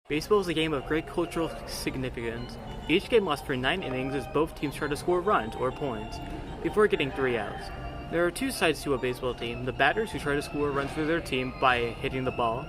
Baseball is a game of great cultural significance. Each game lasts for 9 innings as both teams try to score runs or points before getting 3 outs. There are 2 sides to a baseball team: the batters, who try to score runs for their team by hitting the ball,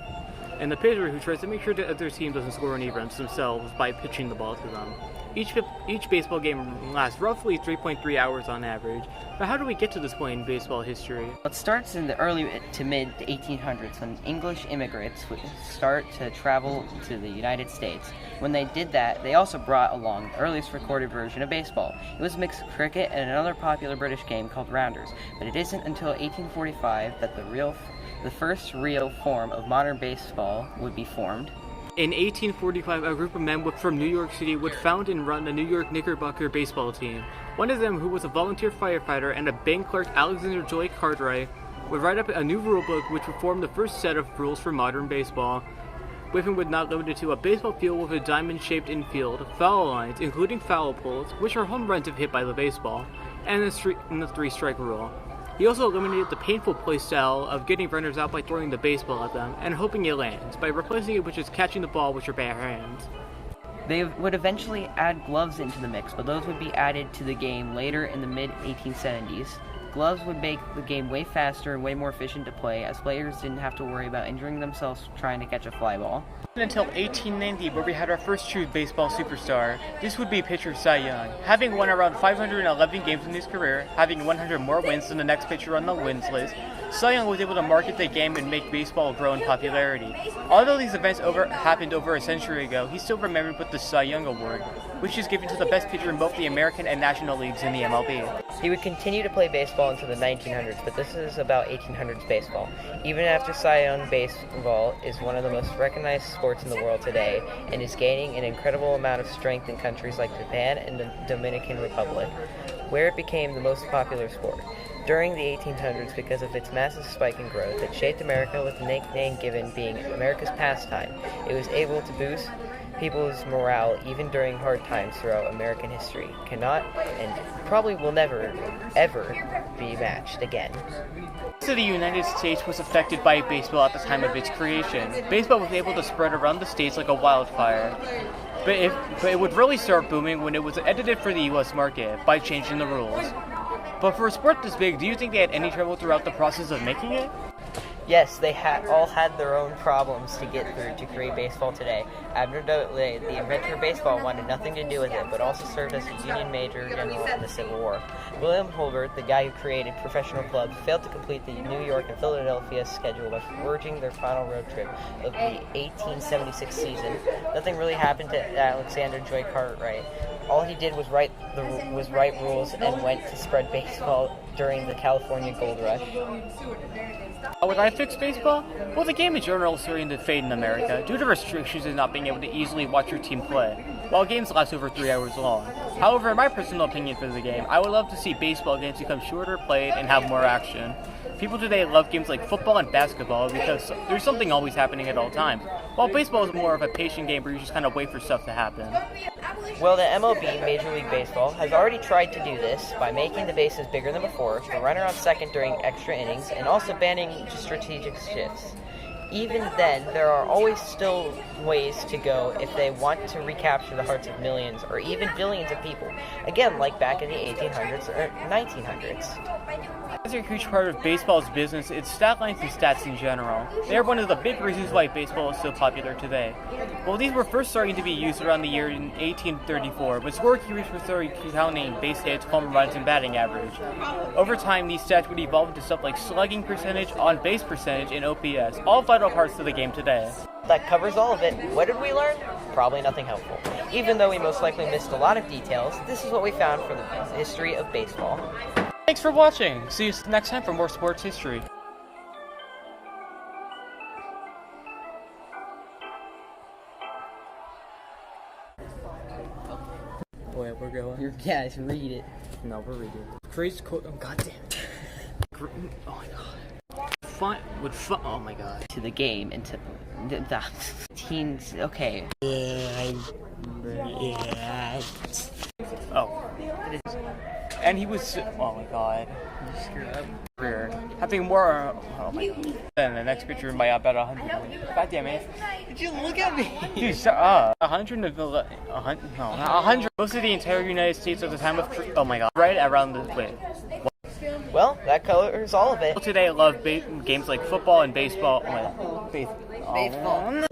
and the pitcher, who tries to make sure that their team doesn't score any runs themselves by pitching the ball to them. Each baseball game lasts roughly 3.3 hours on average. But how do we get to this point in baseball history? It starts in the early to mid 1800s when English immigrants would start to travel to the United States. When they did that, they also brought along the earliest recorded version of baseball. It was mixed cricket and another popular British game called rounders. But it isn't until 1845 that the first real form of modern baseball would be formed. In 1845, a group of men from New York City would found and run the New York Knickerbocker baseball team. One of them, who was a volunteer firefighter and a bank clerk, Alexander Joy Cartwright, would write up a new rule book which would form the first set of rules for modern baseball. With him would not limited to a baseball field with a diamond-shaped infield, foul lines, including foul poles, which are home runs if hit by the baseball, and the 3-strike rule. He also eliminated the painful play style of getting runners out by throwing the baseball at them and hoping it lands, by replacing it with just catching the ball with your bare hands. They would eventually add gloves into the mix, but those would be added to the game later in the mid-1870s. Gloves would make the game way faster and way more efficient to play, as players didn't have to worry about injuring themselves trying to catch a fly ball. Until 1890, where we had our first true baseball superstar. This would be pitcher Cy Young. Having won around 511 games in his career, having 100 more wins than the next pitcher on the wins list, Cy Young was able to market the game and make baseball grow in popularity. Although these events happened over a century ago, he's still remembered with the Cy Young Award, which is given to the best pitcher in both the American and National Leagues in the MLB. He would continue to play baseball into the 1900s, but this is about 1800s baseball. Even after Cy Young, baseball is one of the most recognized sports in the world today and is gaining an incredible amount of strength in countries like Japan and the Dominican Republic, where it became the most popular sport. During the 1800s, because of its massive spike in growth, it shaped America with the nickname given being America's pastime. It was able to boost people's morale even during hard times throughout American history. Cannot and probably will never, ever be matched again. So the United States was affected by baseball at the time of its creation. Baseball was able to spread around the states like a wildfire. But it would really start booming when it was edited for the US market by changing the rules. But for a sport this big, do you think they had any trouble throughout the process of making it? Yes, they all had their own problems to get through to create baseball today. Abner Dotley, the inventor of baseball, wanted nothing to do with it, but also served as a Union Major General in the Civil War. William Hulbert, the guy who created professional clubs, failed to complete the New York and Philadelphia schedule by forging their final road trip of the 1876 season. Nothing really happened to Alexander Joy Cartwright. All he did was write rules and went to spread baseball during the California Gold Rush. How would I fix baseball? Well, the game in general is starting to fade in America due to restrictions and not being able to easily watch your team play, while games last over 3 hours long. However, in my personal opinion for the game, I would love to see baseball games become shorter, played, and have more action. People today love games like football and basketball because there's something always happening at all times, while baseball is more of a patient game where you just kind of wait for stuff to happen. Well, the MLB, Major League Baseball, has already tried to do this by making the bases bigger than before, the runner on second during extra innings, and also banning strategic shifts. Even then, there are always still ways to go if they want to recapture the hearts of millions or even billions of people. Again, like back in the 1800s or 1900s. As a huge part of baseball's business, it's stat lines and stats in general. They are one of the big reasons why baseball is so popular today. Well, these were first starting to be used around the year in 1834, but scorekeepers were starting counting base hits, home runs, and batting average. Over time, these stats would evolve into stuff like slugging percentage, on-base percentage, and OPS, all vital parts of the game today. That covers all of it. What did we learn? Probably nothing helpful. Even though we most likely missed a lot of details, this is what we found for the history of baseball. Thanks for watching. See you next time for more sports history. Boy, we're going. Your guys, read it. No, we're reading. Crazy quote. Oh, goddamn. Oh my god. Oh my god. To the game and to the teens. Okay. Oh. and he was, oh my god, career having more, oh my god, than the next picture by about 100. God damn it! Did you look at me? Dude, shut up. 100 of the, 100, no, not 100. Most of the entire United States at the time of, oh my god, right around the, wait. Well, that covers all of it. People today love games like football and baseball. Oh my, Baseball.